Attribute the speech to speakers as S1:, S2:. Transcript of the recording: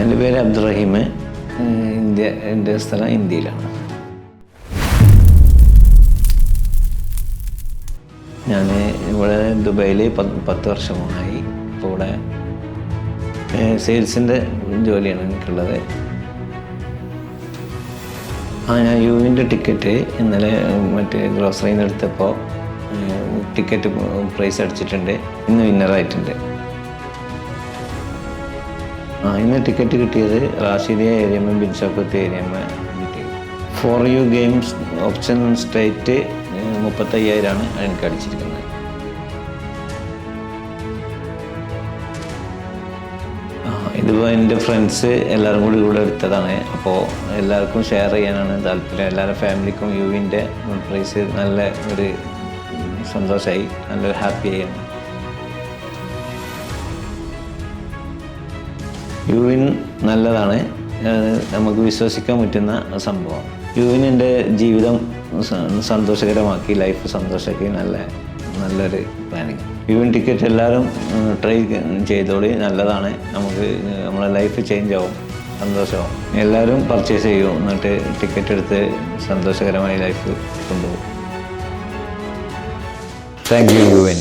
S1: എൻ്റെ പേര് അബ്ദുറഹീം. എൻ്റെ സ്ഥലം ഇന്ത്യയിലാണ്. ഞാൻ ഇവിടെ ദുബൈയിൽ 10 വർഷമായി. ഇപ്പോൾ ഇവിടെ സെയിൽസിൻ്റെ ജോലിയാണ് എനിക്കുള്ളത്. ഞാൻ യുവിൻ്റെ ടിക്കറ്റ് ഇന്നലെ ഗ്രോസറിയിൽ നിന്ന് എടുത്തപ്പോൾ ടിക്കറ്റ് പ്രൈസ് അടിച്ചിട്ടുണ്ട്. ഇന്ന് വിന്നറായിട്ടുണ്ട്. ഇന്ന് ടിക്കറ്റ് കിട്ടിയത് റാഷിദിയ ഏരിയമ്മ ബിൻ ഷൗക്കത്ത് ഏരിയമ്മ കിട്ടി. For you games option straight 35,000 എനിക്ക് അടിച്ചിരിക്കുന്നത്. ഇതിപ്പോൾ എൻ്റെ ഫ്രണ്ട്സ് എല്ലാവരും കൂടെ എടുത്തതാണ്. അപ്പോൾ എല്ലാവർക്കും ഷെയർ ചെയ്യാനാണ് താല്പര്യം. എല്ലാവരുടെ ഫാമിലിക്കും യുവിൻ്റെ പ്രൈസ് നല്ല ഒരു സന്തോഷമായി, നല്ലൊരു ഹാപ്പിയായി. യുവിൻ നല്ലതാണ്, നമുക്ക് വിശ്വസിക്കാൻ പറ്റുന്ന സംഭവം. യുവിൻ എൻ്റെ ജീവിതം സന്തോഷകരമാക്കി, ലൈഫ് സന്തോഷമാക്കി. നല്ലൊരു പ്ലാനിങ്. യുവിൻ ടിക്കറ്റ് എല്ലാവരും ട്രൈ ചെയ്തോളി, നല്ലതാണ്. നമുക്ക് നമ്മളെ ലൈഫ് ചേഞ്ച് ആവും, സന്തോഷമാവും. എല്ലാവരും പർച്ചേസ് ചെയ്യും, എന്നിട്ട് ടിക്കറ്റ് എടുത്ത് സന്തോഷകരമായി ലൈഫ് കൊണ്ടുപോകും. Thank you യുവിൻ.